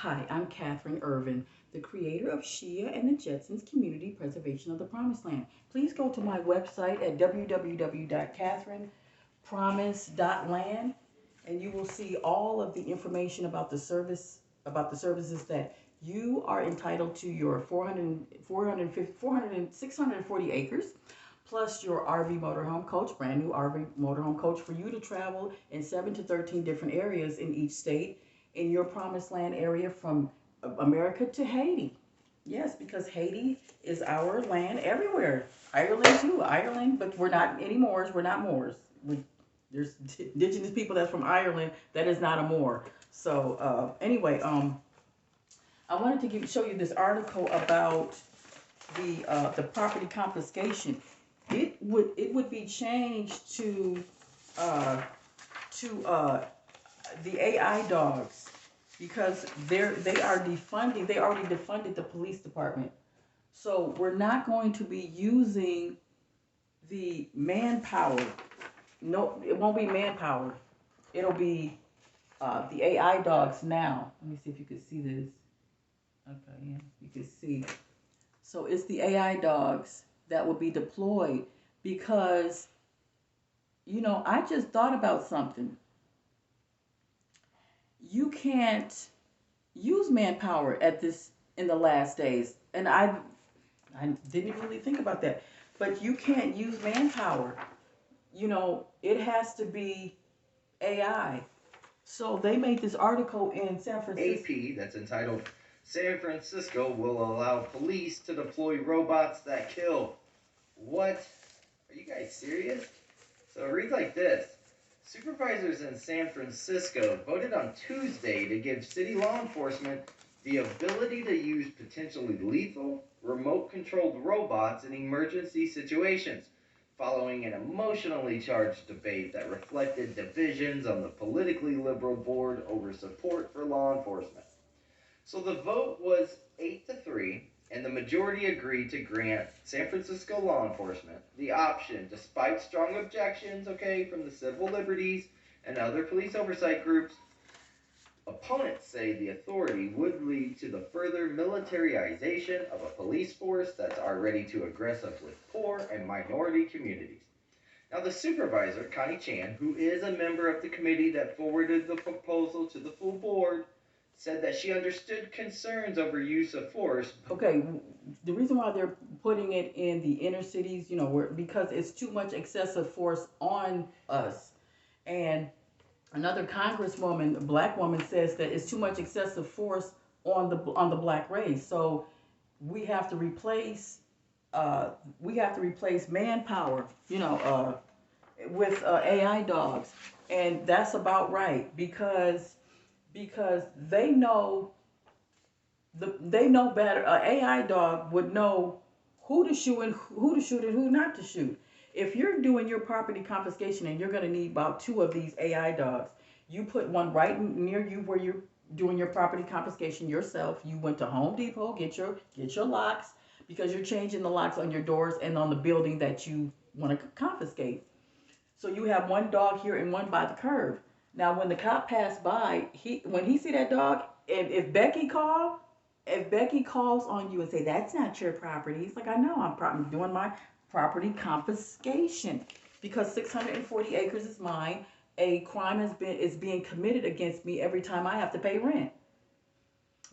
Hi, I'm Catherine Irvin, the creator of Shia and the Jetsons Community Preservation of the Promised Land. Please go to my website at www.catherinepromise.land and you will see all of the information about the services that you are entitled to your 640 acres plus your RV motorhome coach, brand new RV motorhome coach for you to travel in 7 to 13 different areas in each state in your promised land area from America to Haiti. Yes, because Haiti is our land everywhere. Ireland too, Ireland, but we're not any Moors. We're not Moors. There's indigenous people that's from Ireland. That is not a Moor. So anyway, I wanted to show you this article about the property confiscation. It would be changed uh, to the AI dogs because they are defunding. They already defunded the police department, so we're not going to be using the manpower. No, it won't be manpower. It'll be the AI dogs now. Let me see if you can see this. Okay, yeah, you can see. So it's the AI dogs that will be deployed because, I just thought about something. You can't use manpower at this in the last days. And I didn't really think about that. But you can't use manpower. It has to be AI. So they made this article in San Francisco. AP that's entitled San Francisco Will Allow Police to Deploy Robots That Kill. What? Are you guys serious? So it reads like this. Supervisors in San Francisco voted on Tuesday to give city law enforcement the ability to use potentially lethal, remote controlled robots in emergency situations, following an emotionally charged debate that reflected divisions on the politically liberal board over support for law enforcement. So the vote was 8-3, and the majority agreed to grant San Francisco law enforcement the option, despite strong objections, okay, from the civil liberties and other police oversight groups. Opponents say the authority would lead to the further militarization of a police force that's already too aggressive with poor and minority communities. Now, the supervisor, Connie Chan, who is a member of the committee that forwarded the proposal to the full board, said that she understood concerns over use of force. Okay, the reason why they're putting it in the inner cities, because it's too much excessive force on us. And another congresswoman, a black woman, says that it's too much excessive force on the black race. So we have to replace manpower, with AI dogs, and that's about right because they know better. An AI dog would know who to shoot and who not to shoot. If you're doing your property confiscation and you're going to need about two of these AI dogs, you put one right near you where you're doing your property confiscation yourself. You went to Home Depot, get your locks because you're changing the locks on your doors and on the building that you want to confiscate. So you have one dog here and one by the curb. Now, when the cop passed by, when he see that dog, if Becky calls on you and say that's not your property, he's like, I know, I'm doing my property confiscation because 640 acres is mine. A crime is being committed against me every time I have to pay rent.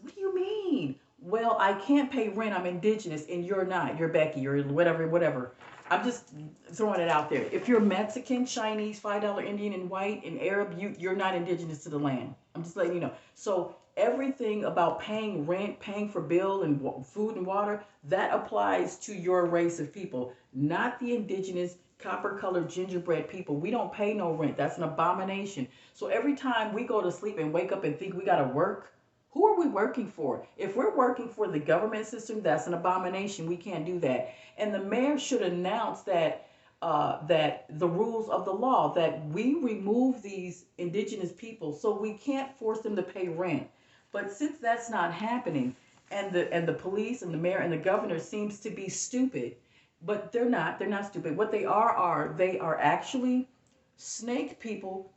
What do you mean? Well, I can't pay rent. I'm indigenous, and you're not. You're Becky, or whatever, whatever. I'm just throwing it out there. If you're Mexican, Chinese, $5 Indian, and white, and Arab, you're not indigenous to the land. I'm just letting you know. So everything about paying rent, paying for bill and food and water, that applies to your race of people, not the indigenous copper-colored gingerbread people. We don't pay no rent. That's an abomination. So every time we go to sleep and wake up and think we got to work, who are we working for? If we're working for the government system, that's an abomination. We can't do that. And the mayor should announce that the rules of the law that we remove these indigenous people, so we can't force them to pay rent. But since that's not happening, and the police and the mayor and the governor seems to be stupid, but they're not. They're not stupid. What they are actually snake people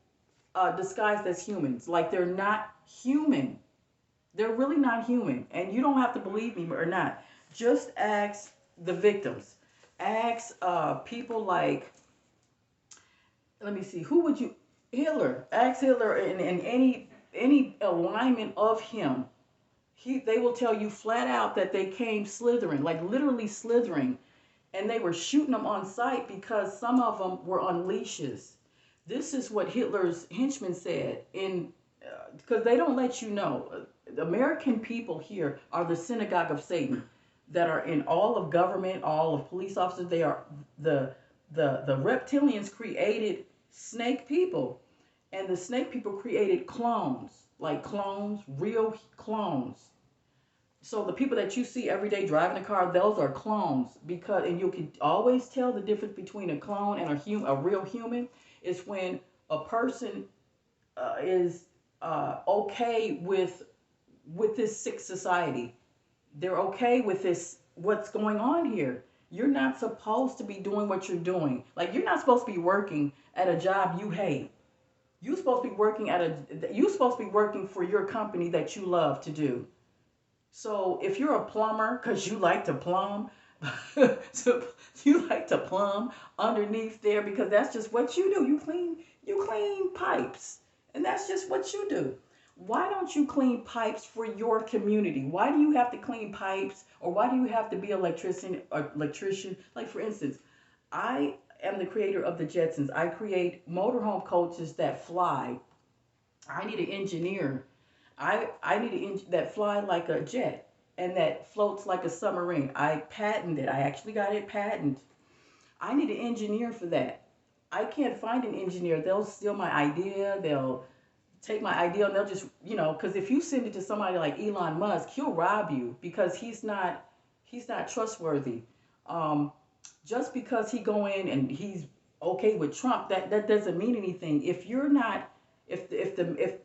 disguised as humans. Like they're not human. They're really not human. And you don't have to believe me or not. Just ask the victims. Ask people like, let me see, who would you, Hitler. Ask Hitler and any alignment of him. They will tell you flat out that they came slithering, like literally slithering, and they were shooting them on sight because some of them were on leashes. This is what Hitler's henchmen said in because they don't let you know. The American people here are the synagogue of Satan that are in all of government, all of police officers. They are the the reptilians created snake people, and the snake people created clones, like clones, real clones. So the people that you see every day driving a car, those are clones. Because and you can always tell the difference between a clone and a real human is when a person is okay with this sick society. They're okay with this. What's going on here? You're not supposed to be doing what you're doing. Like you're not supposed to be working at a job you hate. You're supposed to be working for your company that you love to do. So if you're a plumber, because you like to plumb, so you like to plumb underneath there because that's just what you do. You clean pipes, and that's just what you do. Why don't you clean pipes for your community? Why do you have to clean pipes, or why do you have to be an electrician? Or electrician, like for instance, I am the creator of the Jetsons. I create motorhome coaches that fly. I need an engineer. I need that fly like a jet and that floats like a submarine. I patented. I actually got it patented. I need an engineer for that. I can't find an engineer. They'll steal my idea. They'll take my idea and they'll just, because if you send it to somebody like Elon Musk, he'll rob you because he's not trustworthy. Um, just because he go in and he's okay with Trump, that doesn't mean anything. If you're not, if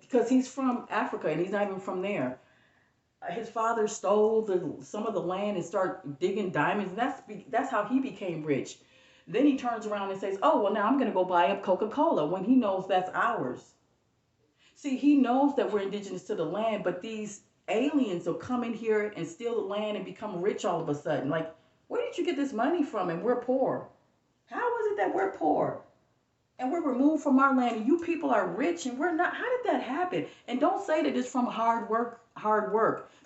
because he's from Africa and he's not even from there. His father stole some of the land and start digging diamonds. And that's how he became rich. Then he turns around and says, "Oh well, now I'm going to go buy up Coca-Cola," when he knows that's ours. See, he knows that we're indigenous to the land, but these aliens will come in here and steal the land and become rich all of a sudden. Like, where did you get this money from? And we're poor. How is it that we're poor? And we're removed from our land and you people are rich and we're not. How did that happen? And don't say that it's from hard work,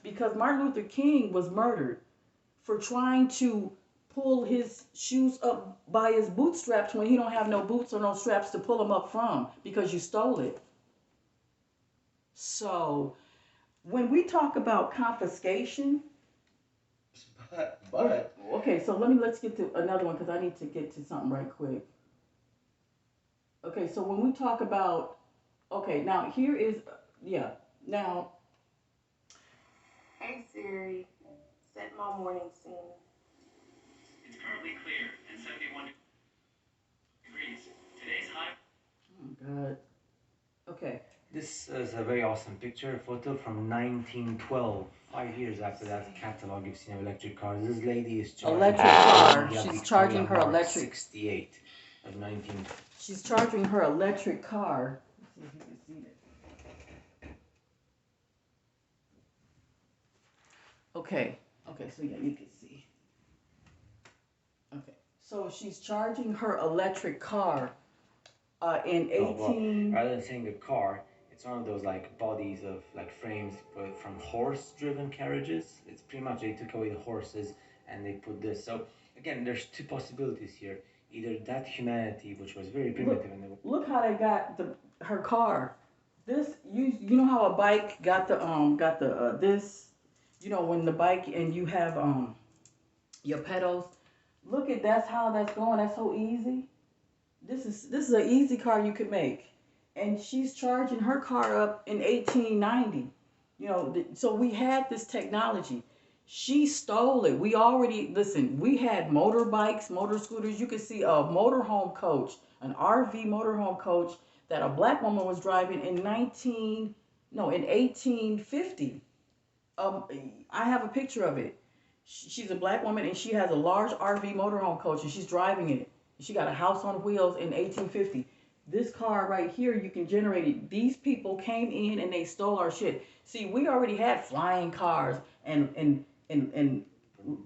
because Martin Luther King was murdered for trying to pull his shoes up by his bootstraps when he don't have no boots or no straps to pull them up from because you stole it. So when we talk about confiscation, okay, so let's get to another one because I need to get to something right quick. Okay, so when we talk about, okay, now here is, yeah, now, hey Siri, set my morning scene. It's currently clear and 71 degrees. Today's high. Oh God. Okay. This is a very awesome photo from 1912, 5 years after that catalog you've seen of electric cars. This lady is charging electric car. Yeah, She's charging her electric. 68 of 19. She's charging her electric car. Let's see if you can see it. Okay. Okay, so yeah, you can see. Okay. So she's charging her electric car in 18. Well, rather than saying a car, it's one of those like bodies of like frames but from horse-driven carriages. It's pretty much they took away the horses and they put this. So again, there's two possibilities here. Either that humanity, which was very primitive, look how they got her car. This you know how a bike got the this, when the bike and you have your pedals. Look at that's how that's going. That's so easy. This is an easy car you could make, and she's charging her car up in 1890. So we had this technology. She stole it. We already, listen, we had motorbikes, motor scooters. You could see a motorhome coach, an RV motorhome coach that a black woman was driving in 1850. Um, I have a picture of it. She's a black woman and she has a large RV motorhome coach and she's driving it. She got a house on wheels in 1850. This car right here, you can generate it. These people came in and they stole our shit. See, we already had flying cars and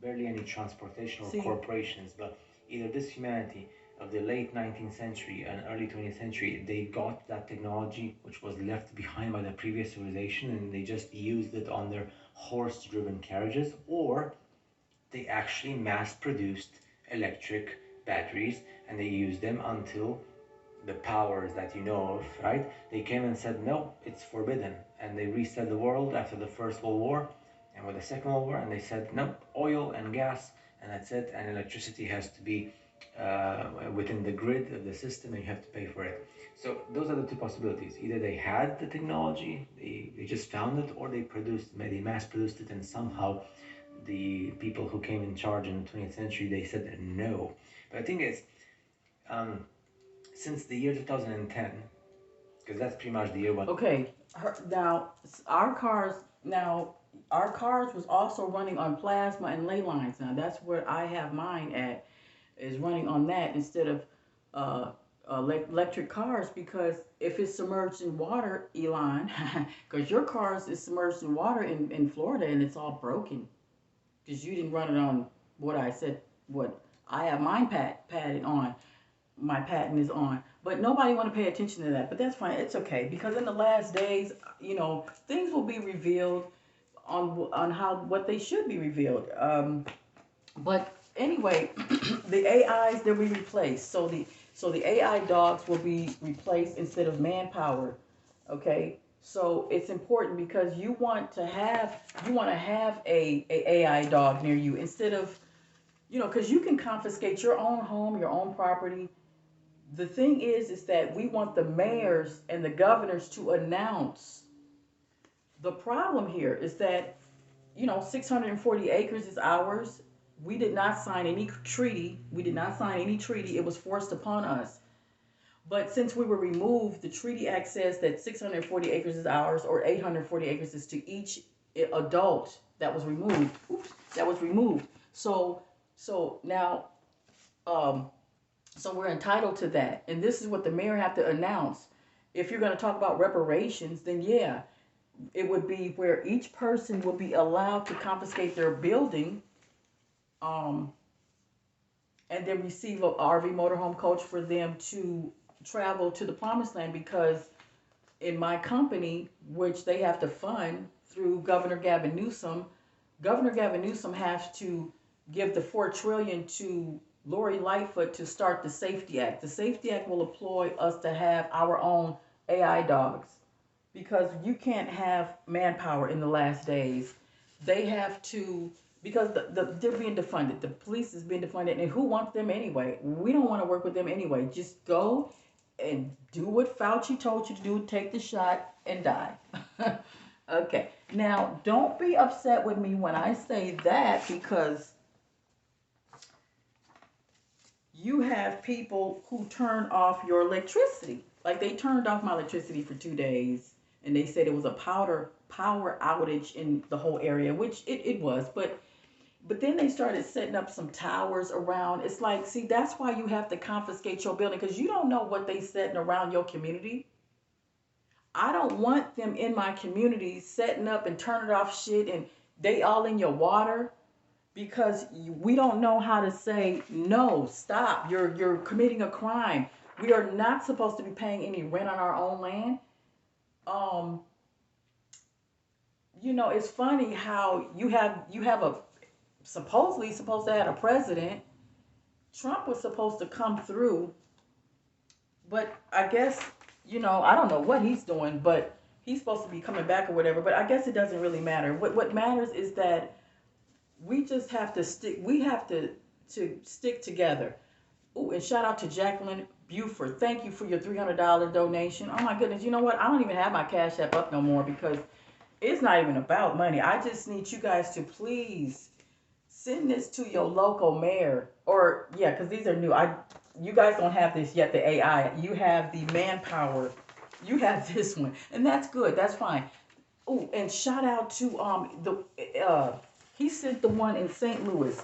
barely any transportation or see, corporations, but either this humanity of the late 19th century and early 20th century, they got that technology which was left behind by the previous civilization and they just used it on their horse-driven carriages, or they actually mass-produced electric batteries and they used them until the powers that you know of, right? They came and said, no, it's forbidden. And they reset the world after the First World War and with the Second World War, and they said, no, oil and gas, and that's it. And electricity has to be within the grid of the system and you have to pay for it. So those are the two possibilities. Either they had the technology, they just found it, or they mass produced it, and somehow the people who came in charge in the 20th century, they said no. But the thing is, um, since the year 2010, because that's pretty much the year when. okay, now our cars now our cars was also running on plasma and ley lines. Now that's where I have mine at, is running on that instead of uh, electric cars, because if it's submerged in water, Elon, because your cars is submerged in water in Florida and it's all broken because you didn't run it on what I said, what I have mine padded on. My patent is on. But nobody want to pay attention to that. But that's fine. It's okay, because in the last days, things will be revealed on how what they should be revealed. But anyway, the AIs, they'll be replaced. So the AI dogs will be replaced instead of manpower. Okay. So it's important because you want to have a AI dog near you instead of, because you can confiscate your own home, your own property. The thing is that we want the mayors and the governors to announce. The problem here is that 640 acres is ours. We did not sign any treaty. It was forced upon us. But since we were removed, the treaty act says that 640 acres is ours, or 840 acres is to each adult that was removed. Oops, that was removed. So now, so we're entitled to that. And this is what the mayor have to announce. If you're going to talk about reparations, then yeah, it would be where each person will be allowed to confiscate their building, um, and then receive a RV motorhome coach for them to travel to the promised land. Because in my company, which they have to fund through Governor Gavin Newsom has to give the $4 trillion to Lori Lightfoot to start the Safety Act. The Safety Act will employ us to have our own AI dogs, because you can't have manpower in the last days. They have to, because they're being defunded. The police is being defunded, and who wants them anyway? We don't want to work with them anyway. Just go and do what Fauci told you to do. Take the shot and die. Okay. Now, don't be upset with me when I say that, because you have people who turn off your electricity. Like, they turned off my electricity for 2 days, and they said it was a power outage in the whole area, which it was. But then they started setting up some towers around. It's like, see, that's why you have to confiscate your building, because you don't know what they setting around your community. I don't want them in my community setting up and turning off shit, and they all in your water, because we don't know how to say, no, stop, you're committing a crime. We are not supposed to be paying any rent on our own land. It's funny how you have a supposedly supposed to have a president. Trump was supposed to come through, but I guess, I don't know what he's doing, but he's supposed to be coming back or whatever. But I guess it doesn't really matter. What matters is that we just have to stick. We have to stick together. Ooh, and shout out to Jacqueline Buford. Thank you for your $300 donation. Oh my goodness. You know what? I don't even have my Cash App up no more, because it's not even about money. I just need you guys to please send this to your local mayor, or yeah, because these are new. You guys don't have this yet. The AI. You have the manpower. You have this one, and that's good. That's fine. Oh, and shout out to he sent the one in St. Louis.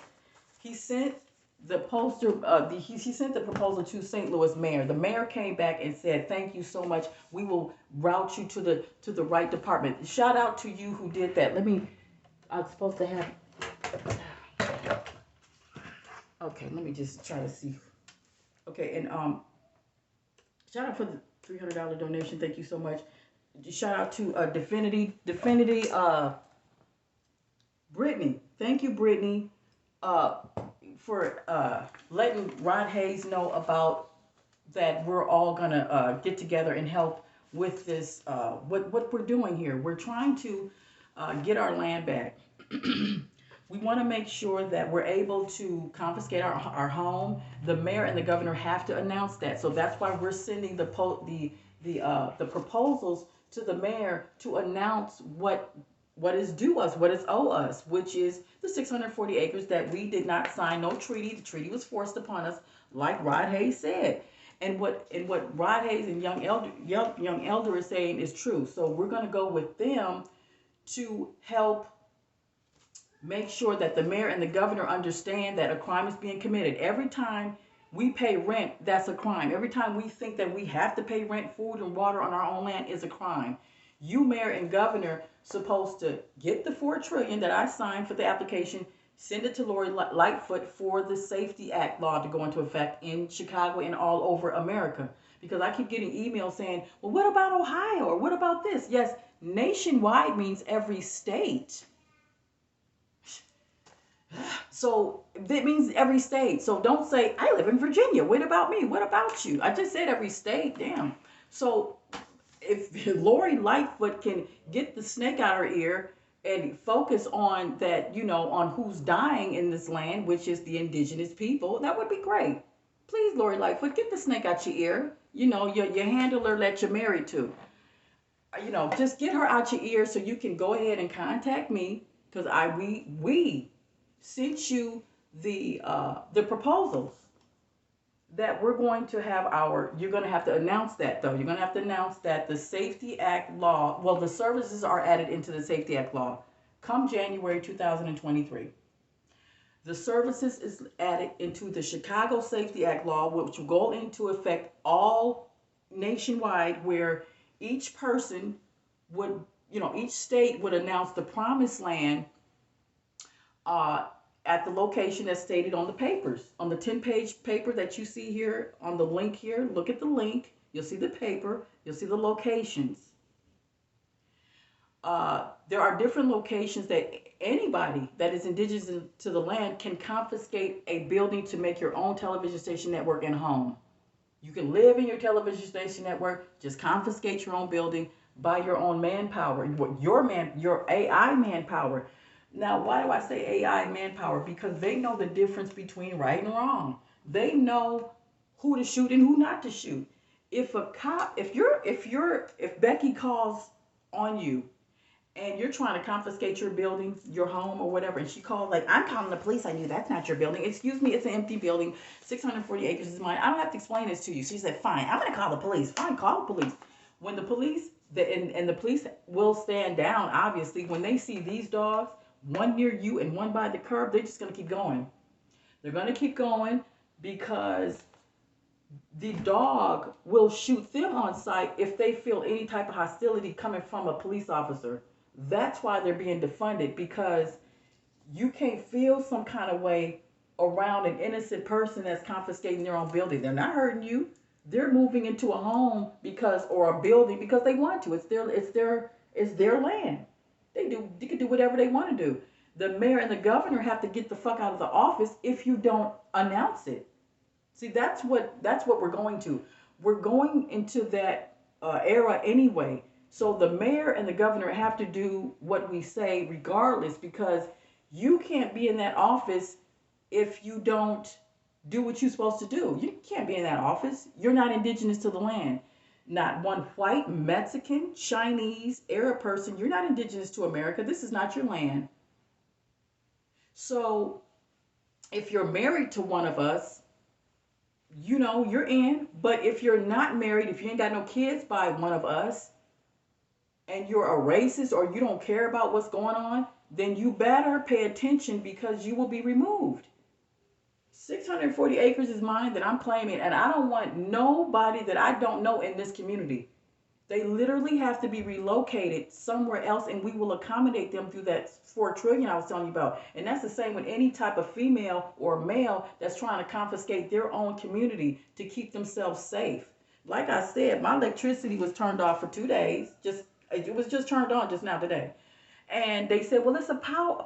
He sent The poster, he sent the proposal to St. Louis mayor. The mayor came back and said, "Thank you so much. We will route you to the right department." Shout out to you who did that. Let me. I'm supposed to have. Okay, let me just try to see. Okay, and shout out for the $300 donation. Thank you so much. Shout out to Divinity, Brittany. Thank you, Brittany, uh, for letting Rod Hayes know about that. We're all gonna get together and help with this. What we're doing here. We're trying to get our land back. We want to make sure that we're able to confiscate our home. The mayor and the governor have to announce that. So that's why we're sending the proposals to the mayor to announce what is due us, what is owe us, which is the 640 acres that we did not sign no treaty. The treaty was forced upon us, like Rod Hayes said. And what Rod Hayes and young elder is saying is true. So we're going to go with them to help make sure that the mayor and the governor understand that a crime is being committed. Every time we pay rent, that's a crime. Every time we think that we have to pay rent, food, and water on our own land is a crime. You, mayor and governor, supposed to get the $4 trillion that I signed for the application, send it to Lori Lightfoot for the Safety Act law to go into effect in Chicago and all over America. Because I keep getting emails saying, well, what about Ohio? Or what about this? Yes, nationwide means every state. So that means every state. So don't say, I live in Virginia. What about me? What about you? I just said every state. Damn. So if Lori Lightfoot can get the snake out her ear and focus on that, on who's dying in this land, which is the indigenous people, that would be great. Please, Lori Lightfoot, get the snake out your ear. Your handler that you're married to. Just get her out your ear so you can go ahead and contact me, because we sent you the proposals that we're going to have you're going to have to announce that, though. You're going to have to announce that the Safety Act law, well, the services are added into the Safety Act law come January 2023. The services is added into the Chicago Safety Act law, which will go into effect all nationwide, where each person would, each state would announce the promised land at the location that's stated on the papers. On the 10-page paper that you see here, on the link here, look at the link. You'll see the paper. You'll see the locations. There are different locations that anybody that is indigenous to the land can confiscate a building to make your own television station network and home. You can live in your television station network, just confiscate your own building, buy your own manpower, your AI manpower. Now, why do I say AI manpower? Because they know the difference between right and wrong. They know who to shoot and who not to shoot. If a cop, if Becky calls on you and you're trying to confiscate your building, your home or whatever, and she calls like, I'm calling the police on you, that's not your building. Excuse me, it's an empty building. 640 acres is mine. I don't have to explain this to you. She said, fine, I'm going to call the police. Fine, call the police. When the police, the police will stand down, obviously, when they see these dogs, one near you and one by the curb, they're just going to keep going. They're going to keep going because the dog will shoot them on sight if they feel any type of hostility coming from a police officer. That's why they're being defunded, because you can't feel some kind of way around an innocent person that's confiscating their own building. They're not hurting you. They're moving into a home or a building because they want to. It's their land. They can do whatever they want to do. The mayor and the governor have to get the fuck out of the office if you don't announce it. See, that's what we're going to. We're going into that era anyway. So the mayor and the governor have to do what we say regardless, because you can't be in that office if you don't do what you're supposed to do. You can't be in that office. You're not indigenous to the land. Not one white, Mexican, Chinese, Arab person. You're not indigenous to America. This is not your land. So if you're married to one of us, you're in. But if you're not married, if you ain't got no kids by one of us, and you're a racist or you don't care about what's going on, then you better pay attention, because you will be removed. 640 acres is mine that I'm claiming, and I don't want nobody that I don't know in this community. They literally have to be relocated somewhere else, and we will accommodate them through that 4 trillion I was telling you about. And that's the same with any type of female or male that's trying to confiscate their own community to keep themselves safe. Like I said, my electricity was turned off for 2 days. Just it was just turned on just now today. And they said, well, it's a power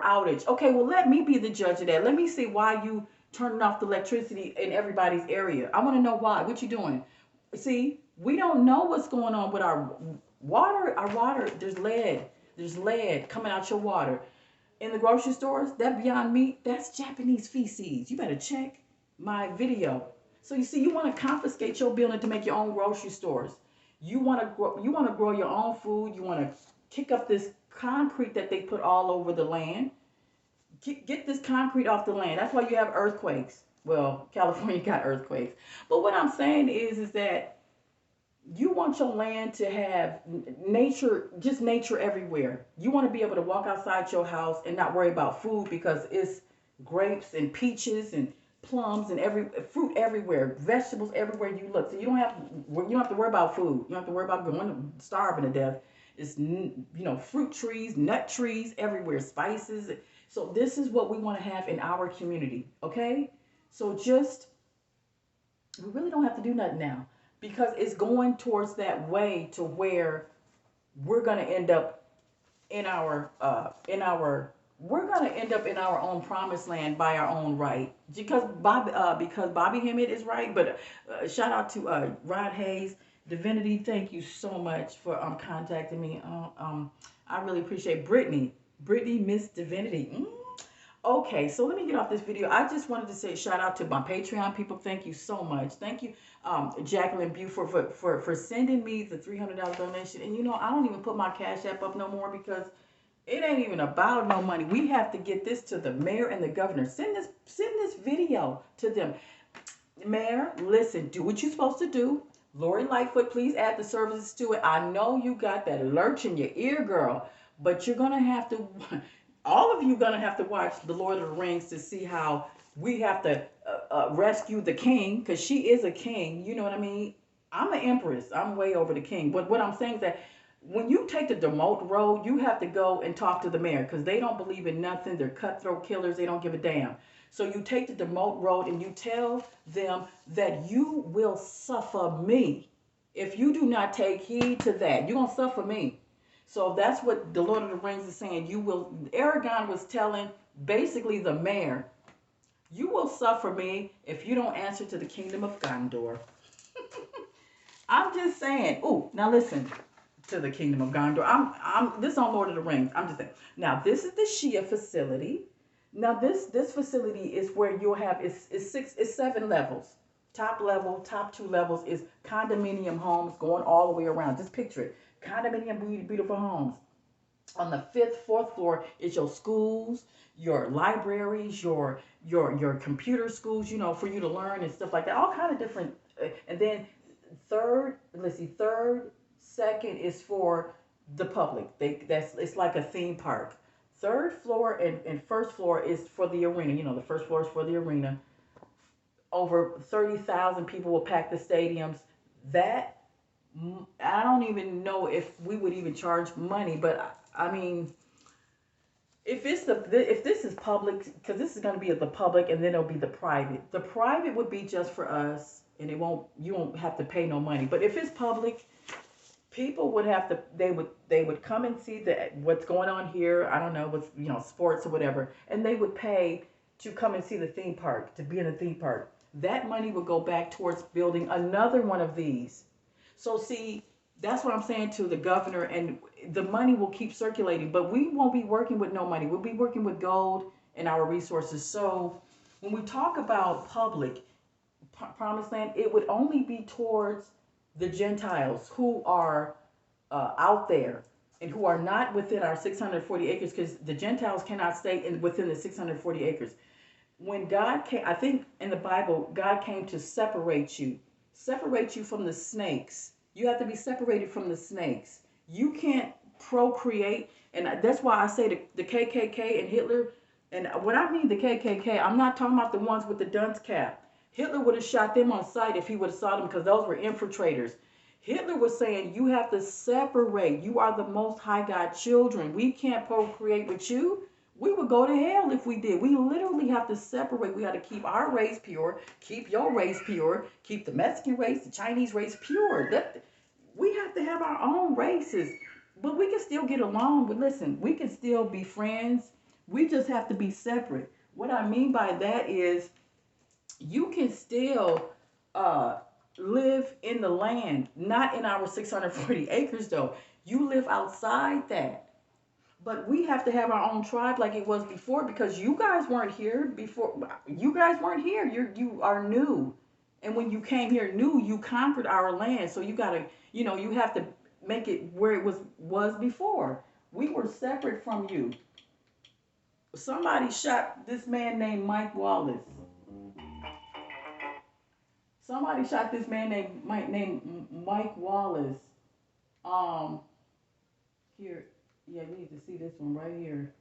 outage. Okay, well, let me be the judge of that. Let me see why you turning off the electricity in everybody's area. I want to know why. What you doing? See, we don't know what's going on with our water. Our water, there's lead. There's lead coming out your water. In the grocery stores, that Beyond Meat, that's Japanese feces. You better check my video. So you see, you want to confiscate your building to make your own grocery stores. You want to grow your own food. You want to kick up this concrete that they put all over the land. Get this concrete off the land. That's why you have earthquakes. Well, California got earthquakes. But what I'm saying is that you want your land to have nature, just nature everywhere. You want to be able to walk outside your house and not worry about food because it's grapes and peaches and plums and every fruit everywhere, vegetables everywhere you look. So you don't have to worry about food. You don't have to worry about going starving to death. It's fruit trees, nut trees everywhere, spices. So this is what we want to have in our community, okay? So we really don't have to do nothing now because it's going towards that way to where we're gonna end up in our own promised land by our own right because Bobby Hemmett is right. But shout out to Rod Hayes. Divinity, thank you so much for contacting me. I really appreciate Brittany, Miss Divinity. Okay, so let me get off this video. I just wanted to say shout out to my Patreon people. Thank you so much. Thank you, Jacqueline Buford, for sending me the $300 donation. And I don't even put my Cash App up no more because it ain't even about no money. We have to get this to the mayor and the governor. Send this video to them. Mayor, listen, do what you're supposed to do. Lori Lightfoot, please add the services to it. I know you got that lurch in your ear, girl, but you're going to have to, all of you going to have to watch The Lord of the Rings to see how we have to rescue the king, because she is a king. You know what I mean? I'm an empress. I'm way over the king. But what I'm saying is that when you take the demote road, you have to go and talk to the mayor because they don't believe in nothing. They're cutthroat killers. They don't give a damn. So you take the demote road and you tell them that you will suffer me. If you do not take heed to that, you're going to suffer me. So that's what the Lord of the Rings is saying. Aragorn was telling basically the mayor, you will suffer me if you don't answer to the kingdom of Gondor. I'm just saying. Oh, now listen to the kingdom of Gondor. This on Lord of the Rings. I'm just saying. Now this is the Shia facility. Now this facility is where you'll have it's 7 levels. Top level, top 2 levels is condominium homes going all the way around. Just picture it. Condominium beautiful homes. On the 5th, 4th floor is your schools, your libraries, your computer schools, for you to learn and stuff like that. All kind of different. And then third, second is for the public. It's like a theme park. 3rd floor and 1st floor is for the arena. The 1st floor is for the arena. Over 30,000 people will pack the stadiums. That, I don't even know if we would even charge money, but I mean, if this is public, because this is going to be the public and then it'll be the private. The private would be just for us, and you won't have to pay no money. But if it's public, people would have to, they would come and see what's going on here. I don't know, with sports or whatever, and they would pay to come and see the theme park, to be in the theme park. That money would go back towards building another one of these. So see, that's what I'm saying to the governor, and the money will keep circulating, but we won't be working with no money. We'll be working with gold and our resources. So when we talk about public promised land, it would only be towards the Gentiles who are out there and who are not within our 640 acres, because the Gentiles cannot stay within the 640 acres. When God came, I think in the Bible, God came to separate you from the snakes. You have to be separated from the snakes. You can't procreate. And that's why I say the KKK and Hitler, And when I mean the KKK, I'm not talking about the ones with the dunce cap. Hitler would have shot them on sight if he would have saw them because those were infiltrators. Hitler was saying, you have to separate. You are the most high God children. We can't procreate with you. We would go to hell if we did. We literally have to separate. We got to keep our race pure, keep your race pure, keep the Mexican race, the Chinese race pure. We have to have our own races. But we can still get along. But listen, we can still be friends. We just have to be separate. What I mean by that is you can still uh, live in the land, not in our 640 acres though. You live outside that. But we have to have our own tribe like it was before because you guys weren't here before. You guys weren't here. You are new. And when you came here new, you conquered our land. So you gotta, you have to make it where it was before. We were separate from you. Somebody shot this man named Mike Wallace. Somebody shot this man named Mike Wallace. Um, here, yeah, we need to see this one right here.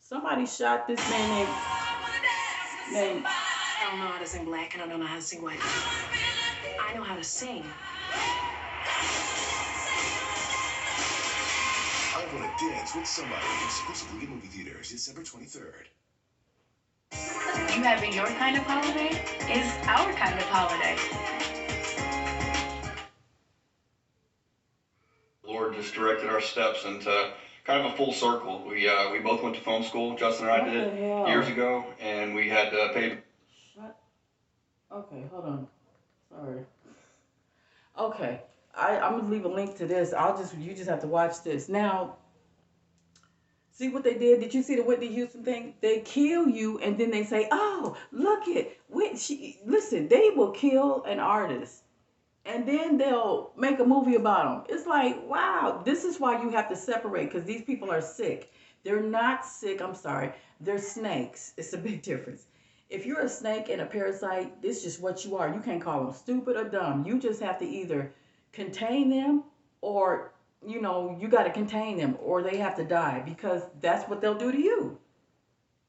Somebody shot this man named. I don't know how to sing black and I don't know how to sing white. I know how to sing. I Want to Dance with Somebody, exclusively in movie theaters, December 23rd. You having your kind of holiday is our kind of holiday. Lord just directed our steps into kind of a full circle. We both went to film school. Justin and I What did the hell? years ago, and we had to pay. Shut. Okay, hold on. Sorry. Okay, I'm gonna leave a link to this. You just have to watch this now. See what they did? Did you see the Whitney Houston thing? They kill you and then they say, "Oh, look it." Listen, they will kill an artist and then they'll make a movie about them. It's like, wow, this is why you have to separate because these people are sick. They're not sick. I'm sorry. They're snakes. It's a big difference. If you're a snake and a parasite, this is just what you are. You can't call them stupid or dumb. You just have to either contain them or you got to contain them or they have to die because that's what they'll do to you.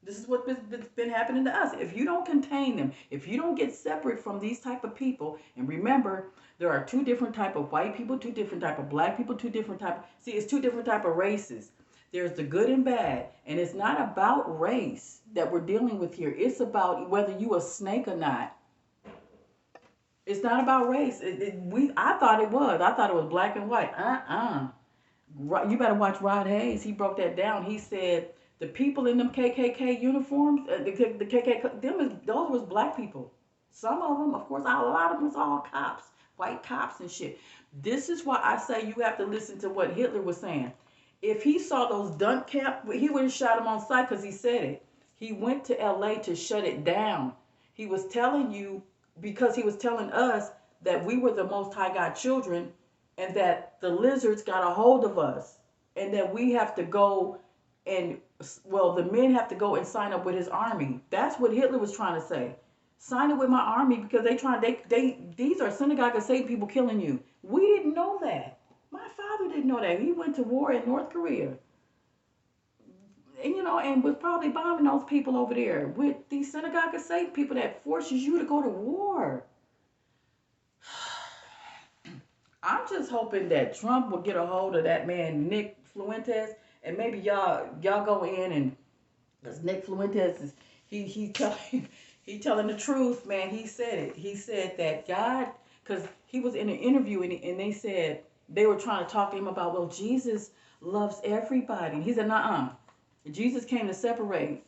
This is what's been happening to us. If you don't contain them, if you don't get separate from these type of people, and remember, there are two different type of white people, two different type of black people, it's two different type of races. There's the good and bad, and it's not about race that we're dealing with here. It's about whether you a snake or not. It's not about race. I thought it was. I thought it was black and white. You better watch Rod Hayes. He broke that down. He said the people in them KKK uniforms, the KKK, those was black people. Some of them, of course, a lot of them was all cops, white cops and shit. This is why I say you have to listen to what Hitler was saying. If he saw those dunk camp, he would have shot him on sight because he said it. He went to LA to shut it down. He was telling you because he was telling us that we were the most high God children and that the lizards got a hold of us and that we have to go the men have to go and sign up with his army. That's what Hitler was trying to say. Sign up with my army because these are synagogue of Satan people killing you. We didn't know that. My father didn't know that. He went to war in North Korea. And was probably bombing those people over there with these synagogue of Satan people that forces you to go to war. I'm just hoping that Trump will get a hold of that man Nick Fuentes, and maybe y'all go in and because Nick Fuentes is he telling the truth, man. He said it. He said that God, because he was in an interview and they said they were trying to talk to him about, well, Jesus loves everybody. He said, nuh-uh. Jesus came to separate.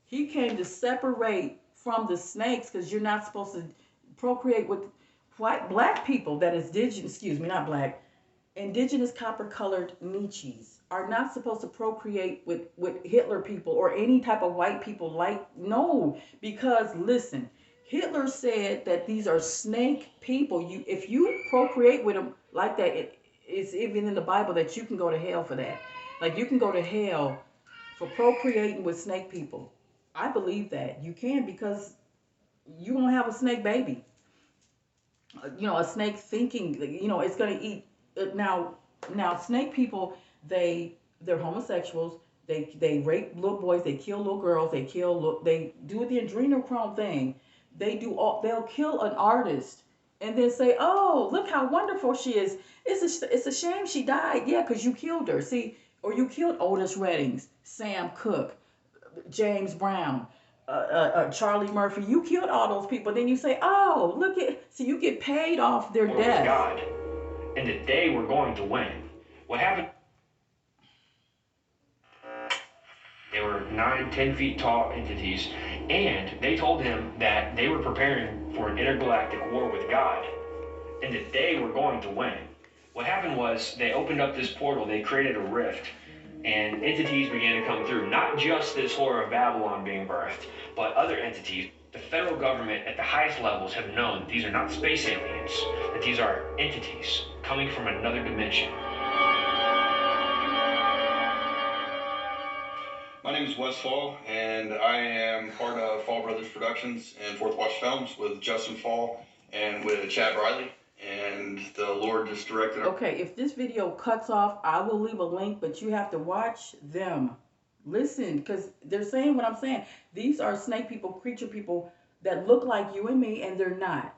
He came to separate from the snakes because you're not supposed to procreate with black people that is indigenous copper-colored Nietzsche's are not supposed to procreate with Hitler people or any type of white people. No, because listen, Hitler said that these are snake people. If you procreate with them like that, it's even in the Bible that you can go to hell for that. Like you can go to hell for procreating with snake people. I believe that you can because you won't have a snake baby. A snake thinking, it's going to eat. Now snake people, they're homosexuals. They rape little boys. They kill little girls. They do the adrenochrome thing. They'll kill an artist and then say, "Oh, look how wonderful she is. It's a shame she died. Yeah, because you killed her. See, or you killed Otis Reddings, Sam Cooke, James Brown, Charlie Murphy. You killed all those people. Then you say, oh, look at, so you get paid off their War with death. God, and that they were going to win. What happened? They were 9, 10 feet tall entities, and they told him that they were preparing for an intergalactic war with God, and that they were going to win. What happened was they opened up this portal, they created a rift, and entities began to come through. Not just this horror of Babylon being birthed, but other entities. The federal government at the highest levels have known that these are not space aliens, that these are entities coming from another dimension. My name is Wes Fall, and I am part of Fall Brothers Productions and Fourth Watch Films with Justin Fall and with Chad Riley. And the Lord just directed our... Okay, if this video cuts off, I will leave a link, but you have to watch them. Listen, because they're saying what I'm saying. These are snake people, creature people that look like you and me, and they're not.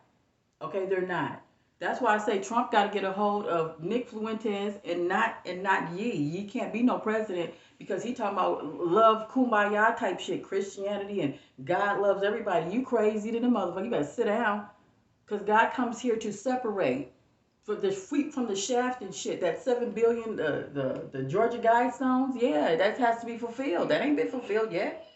Okay, they're not. That's why I say Trump got to get a hold of Nick Fuentes and not Ye. Ye can't be no president because he talking about love, kumbaya type shit, Christianity, and God loves everybody. You crazy to the motherfucker. You better sit down. Because God comes here to separate for the wheat from the shaft and shit. That 7 billion, the Georgia Guidestones, yeah, that has to be fulfilled. That ain't been fulfilled yet.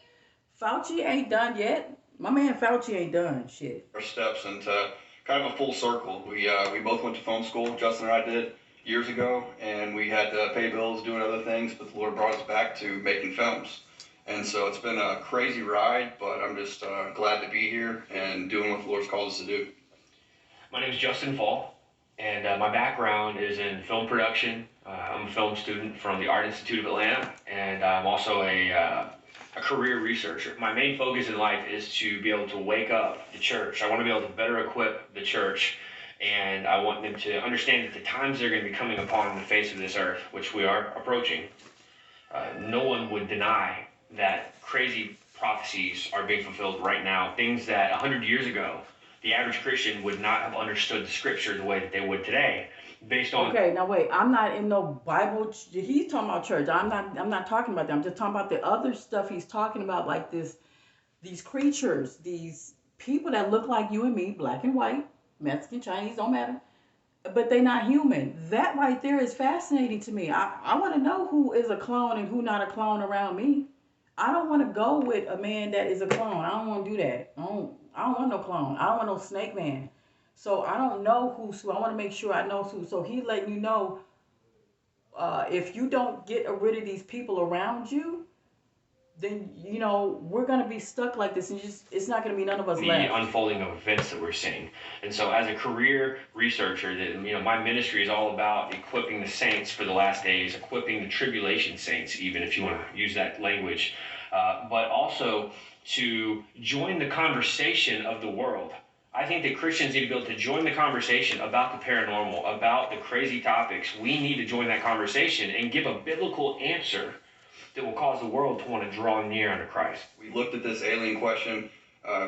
Fauci ain't done yet. My man Fauci ain't done shit. Our steps into kind of a full circle. We both went to film school. Justin and I did years ago, and we had to pay bills, doing other things, but the Lord brought us back to making films. And so it's been a crazy ride, but I'm just glad to be here and doing what the Lord's called us to do. My name is Justin Fall, and my background is in film production. I'm a film student from the Art Institute of Atlanta, and I'm also a career researcher. My main focus in life is to be able to wake up the church. I want to be able to better equip the church, and I want them to understand that the times they're going to be coming upon the face of this earth, which we are approaching, no one would deny that crazy prophecies are being fulfilled right now. Things that 100 years ago, the average Christian would not have understood the scripture the way that they would today, based on... Okay, now wait, I'm not in no Bible. He's talking about church. I'm not talking about that. I'm just talking about the other stuff he's talking about, like these creatures, these people that look like you and me, black and white, Mexican, Chinese, don't matter, but they're not human. That right there is fascinating to me. I want to know who is a clone and who not a clone around me. I don't want to go with a man that is a clone. I don't want to do that. I don't want no clone. I don't want no snake man. So I don't know who's who. I want to make sure I know who. So he letting you know, if you don't get rid of these people around you, then, you know, we're going to be stuck like this. And it's not going to be none of us left. The unfolding of events that we're seeing. And so as a career researcher, my ministry is all about equipping the saints for the last days, equipping the tribulation saints, even if you want to use that language, but also to join the conversation of the world. I think that Christians need to be able to join the conversation about the paranormal, about the crazy topics. We need to join that conversation and give a biblical answer that will cause the world to want to draw near unto Christ. We looked at this alien question.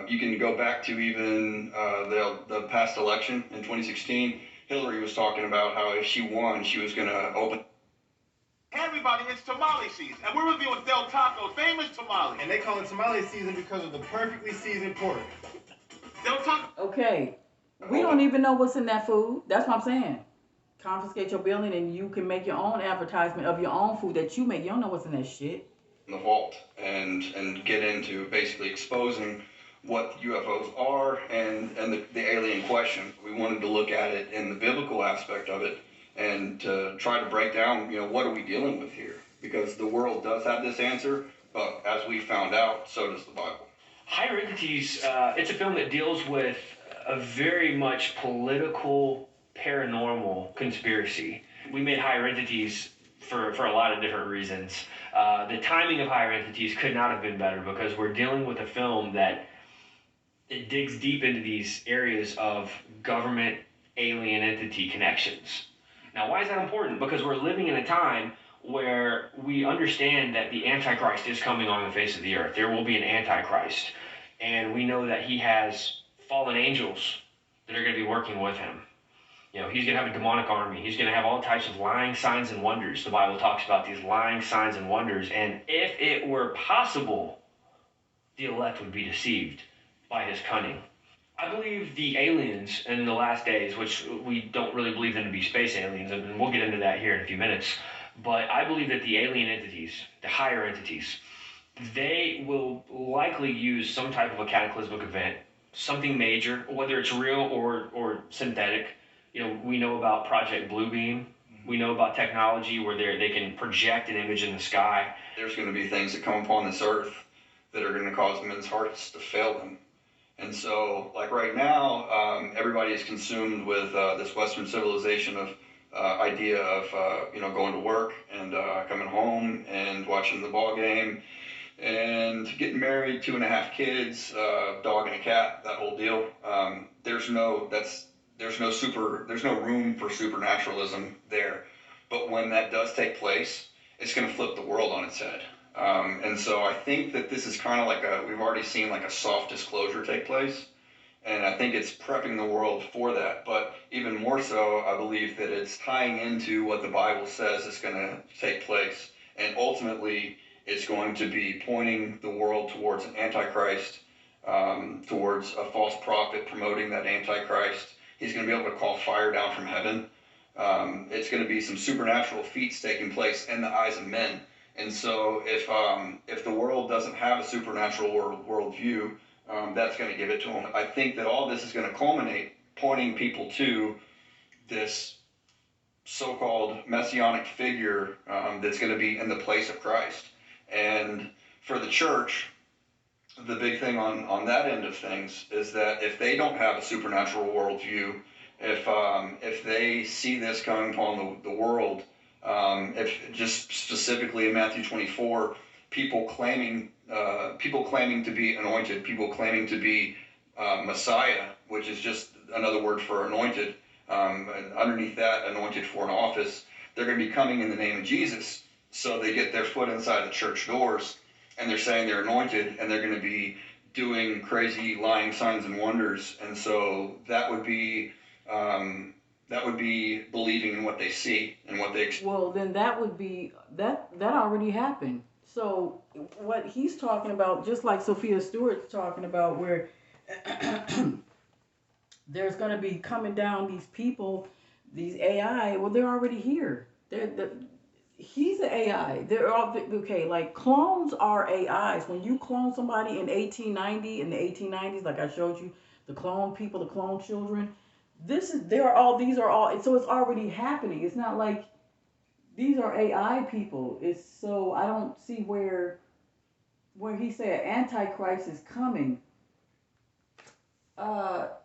You can go back to even the past election in 2016. Hillary was talking about how if she won, she was going to open... Everybody, it's tamale season, and we're reviewing Del Taco's famous tamale. And they call it tamale season because of the perfectly seasoned pork. Del Taco. Okay, we don't even know what's in that food. That's what I'm saying. Confiscate your building and you can make your own advertisement of your own food that you make. You don't know what's in that shit. The vault and get into basically exposing what UFOs are and the alien question. We wanted to look at it in the biblical aspect of it and to try to break down, what are we dealing with here? Because the world does have this answer, but as we found out, so does the Bible. Higher Entities, it's a film that deals with a very much political, paranormal conspiracy. We made Higher Entities for a lot of different reasons. The timing of Higher Entities could not have been better because we're dealing with a film that it digs deep into these areas of government alien entity connections. Now, why is that important? Because we're living in a time where we understand that the Antichrist is coming on the face of the earth. There will be an Antichrist. And we know that he has fallen angels that are going to be working with him. You know, he's going to have a demonic army. He's going to have all types of lying signs and wonders. The Bible talks about these lying signs and wonders. And if it were possible, the elect would be deceived by his cunning. I believe the aliens in the last days, which we don't really believe them to be space aliens, and we'll get into that here in a few minutes, but I believe that the alien entities, the higher entities, they will likely use some type of a cataclysmic event, something major, whether it's real or synthetic. You know, we know about Project Bluebeam. We know about technology where they can project an image in the sky. There's going to be things that come upon this earth that are going to cause men's hearts to fail them. And so, like right now, everybody is consumed with this Western civilization of idea of going to work and coming home and watching the ball game and getting married, 2.5 kids, dog and a cat, that whole deal. There's no room for supernaturalism there. But when that does take place, it's going to flip the world on its head. And so I think that this is kind of like we've already seen like a soft disclosure take place. And I think it's prepping the world for that. But even more so, I believe that it's tying into what the Bible says is going to take place. And ultimately, it's going to be pointing the world towards an Antichrist, towards a false prophet promoting that Antichrist. He's going to be able to call fire down from heaven. It's going to be some supernatural feats taking place in the eyes of men. And so if the world doesn't have a supernatural worldview, that's going to give it to them. I think that all this is going to culminate pointing people to this so-called messianic figure that's going to be in the place of Christ. And for the church, the big thing on that end of things is that if they don't have a supernatural worldview, if they see this coming upon the world, if just specifically in Matthew 24, people claiming to be anointed, people claiming to be Messiah, which is just another word for anointed, and underneath that, anointed for an office, they're going to be coming in the name of Jesus. So they get their foot inside the church doors, and they're saying they're anointed, and they're going to be doing crazy lying signs and wonders. And so that would be believing in what they see and what they experience. Well, then that would be that already happened. So what he's talking about, just like Sophia Stewart's talking about, where there's going to be coming down these people, these AI. Well, they're already here. He's an AI. They're all okay. Like clones are AIs. When you clone somebody in 1890, in the 1890s, like I showed you, the clone people, the clone children. These are all. So it's already happening. It's not like these are AI people. It's so I don't see where he said Antichrist is coming. That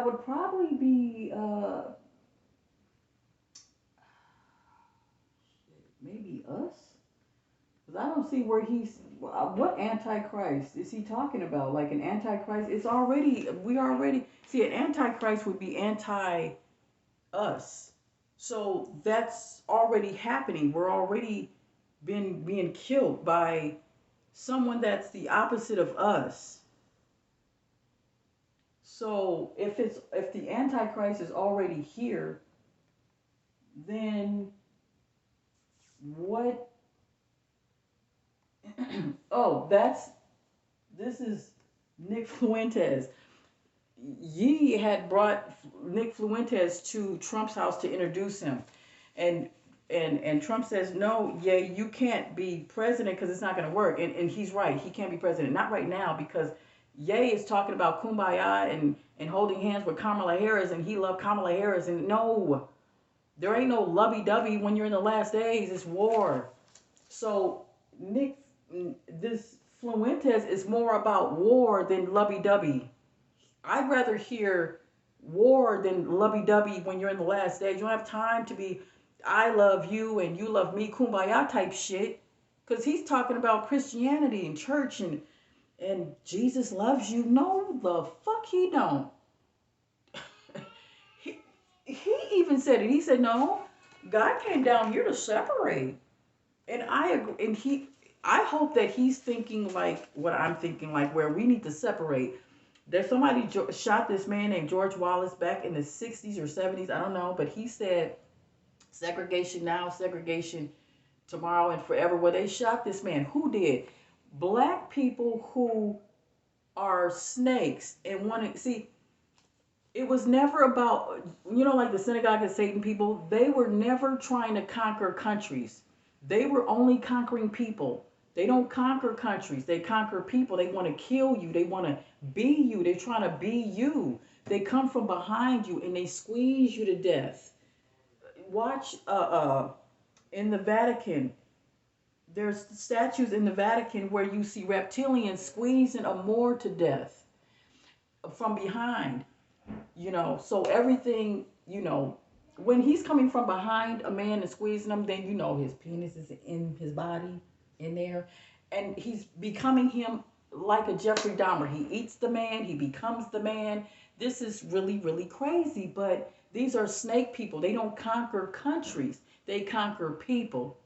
would probably be maybe us, because I don't see where what Antichrist is he talking about? Like an Antichrist? We already see an Antichrist would be anti us. So that's already happening. We're already being killed by someone that's the opposite of us. So if the Antichrist is already here, then what? Oh, this is Nick Fuentes. Ye had brought Nick Fuentes to Trump's house to introduce him, and Trump says, no, yeah, you can't be president because it's not going to work. And he's right, he can't be president, not right now, because Ye is talking about kumbaya and holding hands with Kamala Harris, and he loved Kamala Harris, and no, there ain't no lovey-dovey when you're in the last days. It's war. So this Fuentes is more about war than lovey-dovey. I'd rather hear war than lovey-dovey when you're in the last days. You don't have time to be I love you and you love me kumbaya type shit, because he's talking about Christianity and church and Jesus loves you. No, the fuck he don't. he even said it. He said, no, God came down here to separate. And I agree, I hope that he's thinking like what I'm thinking, like where we need to separate. There's somebody shot this man named George Wallace back in the 60s or 70s, I don't know, but he said segregation now, segregation tomorrow and forever. Well, they shot this man. Who did? Black people who are snakes and want to see. It was never about, like the synagogue of Satan people. They were never trying to conquer countries. They were only conquering people. They don't conquer countries. They conquer people. They want to kill you. They want to be you. They're trying to be you. They come from behind you and they squeeze you to death. Watch in the Vatican. There's statues in the Vatican where you see reptilians squeezing a Moor to death from behind. So everything, when he's coming from behind a man and squeezing him, then his penis is in his body, in there, and he's becoming him like a Jeffrey Dahmer. He eats the man, he becomes the man. This is really, really crazy, but these are snake people. They don't conquer countries, they conquer people.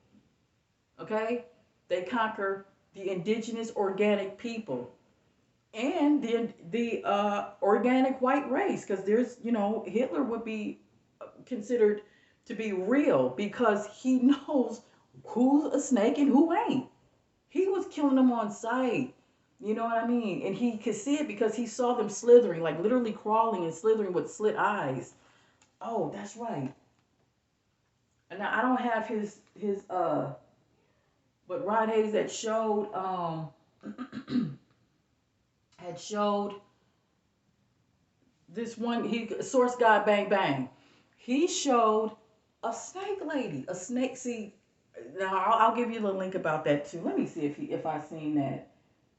Okay? They conquer the indigenous organic people and the organic white race, because there's, Hitler would be considered to be real because he knows who's a snake and who ain't. He was killing them on sight. You know what I mean? And he could see it because he saw them slithering, like literally crawling and slithering with slit eyes. Oh, that's right. And now I don't have his but Rod Hayes had showed this one, Source God Bang Bang. He showed a snake lady, a snake. See, now I'll give you the link about that too. Let me see if I seen that.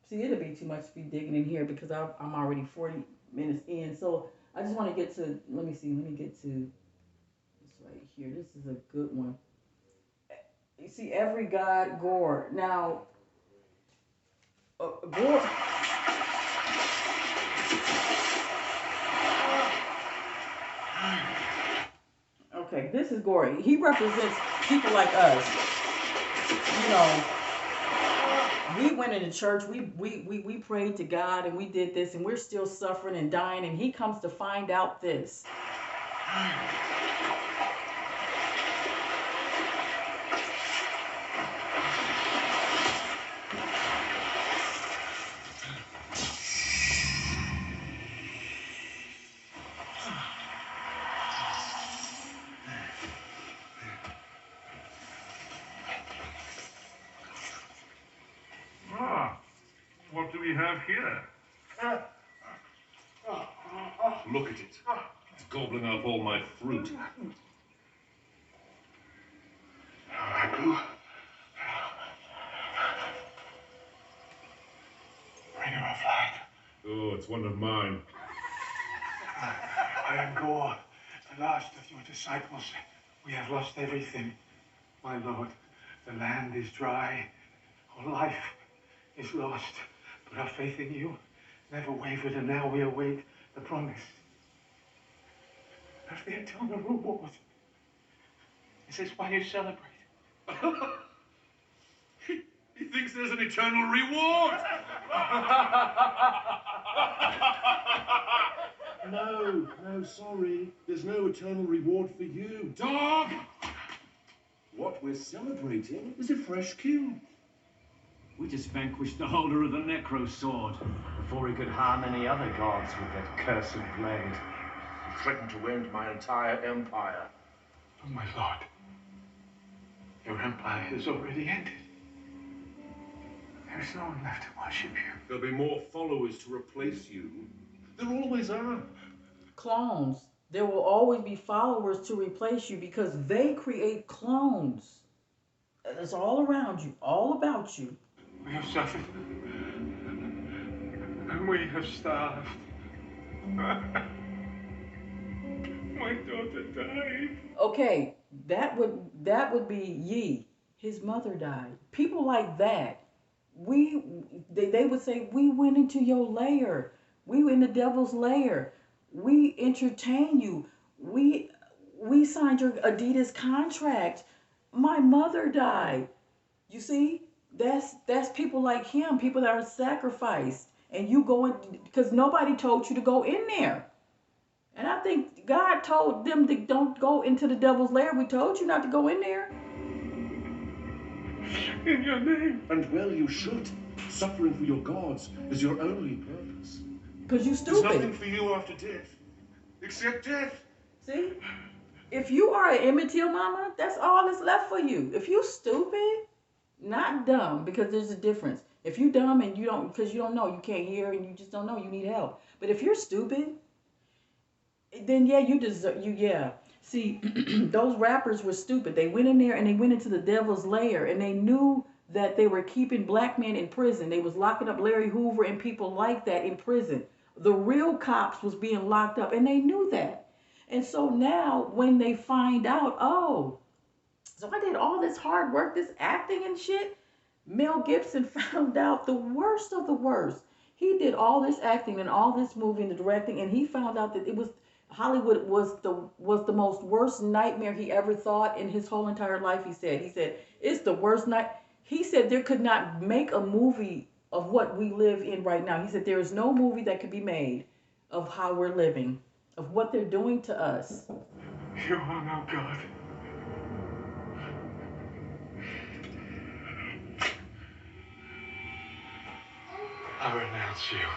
See, it'll be too much to be digging in here because I'm already 40 minutes in. So I just want to get to. Let me get to this right here. This is a good one. You see, every god gore. Now, gore. Okay, this is gory. He represents people like us. We went into church, we prayed to God and we did this and we're still suffering and dying, and he comes to find out this. What do we have here? Look at it. It's gobbling up all my fruit. Bring her a flag. Oh, it's one of mine. I am Gore, the last of your disciples. We have lost everything. My lord, the land is dry. Our life is lost. But our faith in you never wavered, and now we await the promise of the eternal reward. Is this why you celebrate? He thinks there's an eternal reward! No, sorry. There's no eternal reward for you. Dog! What we're celebrating is a fresh kill. We just vanquished the holder of the Necro Sword before he could harm any other gods with that cursed blade. He threatened to end my entire empire. Oh, my lord. Your empire has already ended. There's no one left to worship you. There'll be more followers to replace you. There always are. Clones. There will always be followers to replace you because they create clones. It's all around you, all about you. We have suffered. And we have starved. My daughter died. Okay, that would be Yi. His mother died. People like that. They would say, we went into your lair. We were in the devil's lair. We entertain you. We signed your Adidas contract. My mother died. You see, that's people like him, people that are sacrificed, and you go in because nobody told you to go in there. And I think God told them to don't go into the devil's lair. We told you not to go in there. In your name. And well, you should. Suffering for your gods is your only purpose. Because you There's nothing stupid. for you after death. Except death. See? If you are an Emmett Till mama, that's all that's left for you. If you stupid, not dumb, because there's a difference. If you dumb and you don't, because you don't know, you can't hear and you just don't know, you need help. But if you're stupid, then yeah, you deserve, yeah. See, those rappers were stupid. They went in there and they went into the devil's lair and they knew that they were keeping black men in prison. They was locking up Larry Hoover and people like that in prison. The real cops was being locked up and they knew that. And so now when they find out, oh, so I did all this hard work, this acting and shit. Mel Gibson found out the worst of the worst. He did all this acting and all this movie and the directing, and he found out that it was Hollywood was the most worst nightmare he ever thought in his whole entire life. He said it's the worst night. He said there could not make a movie of what we live in right now. He said there is no movie that could be made of how we're living, of what they're doing to us. You are no God. I renounce you.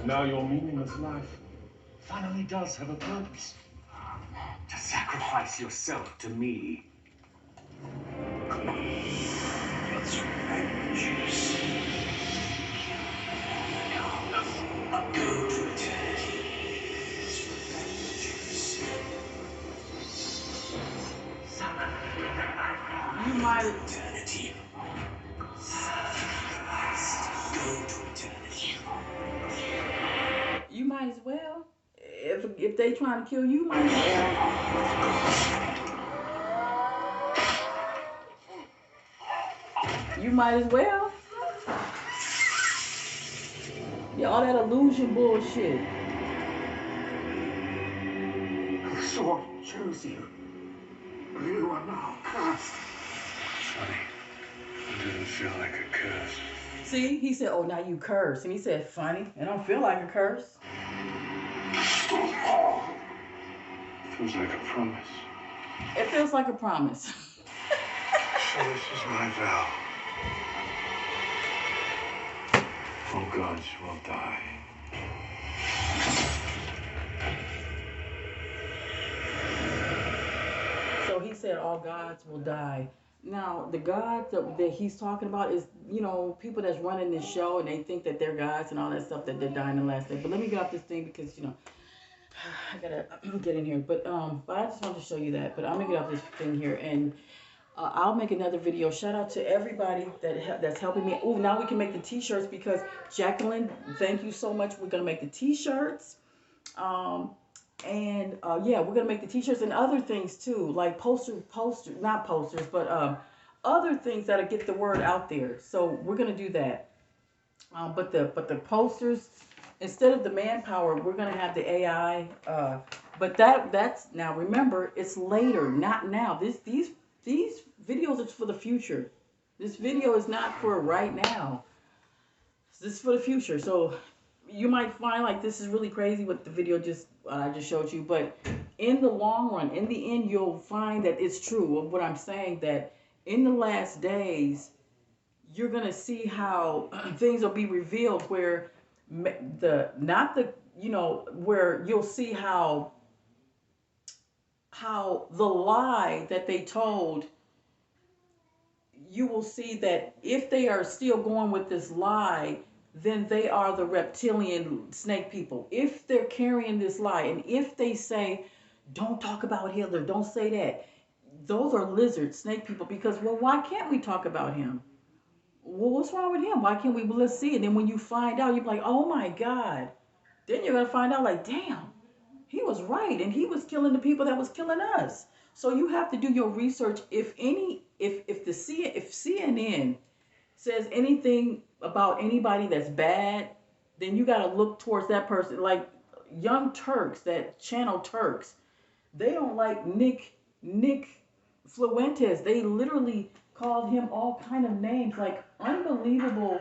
Now your meaningless life finally does have a purpose. To sacrifice yourself to me. Let's juice. Go to eternity. Juice. You might Eternity. Go to eternity. You might as well. If they trying to kill you, might as well. You might as well. Yeah, all that illusion bullshit. The sword chose you. You are now cursed. Funny. It didn't feel like a curse. See, he said, oh, now you curse. And he said, funny. It don't feel like a curse. Feels like a promise. It feels like a promise. So this is my vow. All gods will die. So he said all gods will die. Now, the gods that he's talking about is, you know, people that's running this show and they think that they're gods and all that stuff that they're dying the last day. But let me get off this thing because, you know, I gotta get in here. But I just wanted to show you that. But I'm gonna get off this thing here and I'll make another video. Shout out to everybody that's helping me. Oh, now we can make the t-shirts because Jacqueline, thank you so much. We're gonna make the t-shirts. Yeah, we're gonna make the t-shirts and other things too, like not posters, but other things that'll get the word out there. So we're gonna do that. But the posters, instead of the manpower, we're gonna have the AI. But that's now. Remember, it's later, not now. These videos are for the future. This video is not for right now. This is for the future. So you might find like this is really crazy what the video I just showed you, but in the long run, in the end, you'll find that it's true of what I'm saying, that in the last days, you're going to see how things will be revealed where where you'll see how the lie that they told, you will see that if they are still going with this lie, then they are the reptilian snake people. If they're carrying this lie, and if they say, don't talk about Hitler, don't say that, those are lizard snake people. Because, well, why can't we talk about him? Well, what's wrong with him? Why can't we? Well, let's see. And then when you find out, you're like, oh my God. Then you're going to find out like, damn, he was right. And he was killing the people that was killing us. So you have to do your research. If CNN says anything about anybody that's bad, then you got to look towards that person. Like Young Turks, that channel Turks, they don't like Nick Fluentes. They literally called him all kind of names, like unbelievable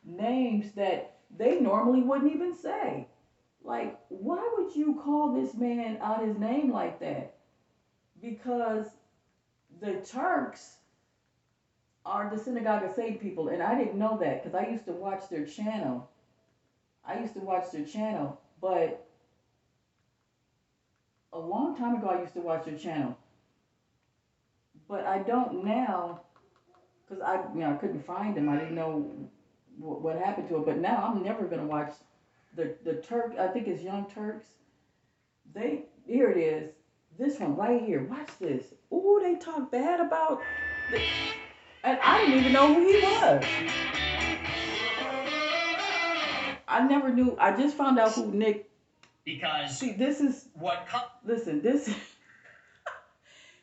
names that they normally wouldn't even say. Like, why would you call this man out his name like that? Because the Turks are the synagogue of Satan people, and I didn't know that because I used to watch their channel. But a long time ago I used to watch their channel, but I don't now because I couldn't find them. I didn't know what happened to it. But now I'm never gonna watch the Turk. I think it's Young Turks. Here it is. This one right here. Watch this. Ooh, they talk bad about the, and I didn't even know who he was. I never knew. I just found out who Nick. Because see, this is what. Listen, this.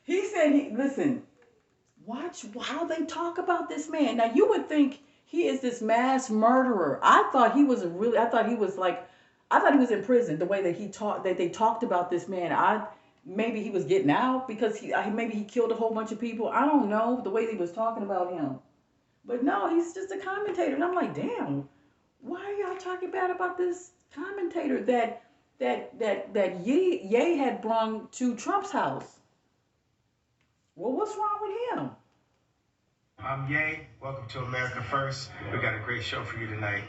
He said listen. Watch how they talk about this man. Now you would think he is this mass murderer. I thought he was in prison. The way that they talked about this man. Maybe he was getting out because maybe he killed a whole bunch of people. I don't know the way they was talking about him. But no, he's just a commentator, and I'm like, damn, why are y'all talking bad about this commentator that Ye had brung to Trump's house? Well, what's wrong with him? I'm Ye. Welcome to America First. We got a great show for you tonight.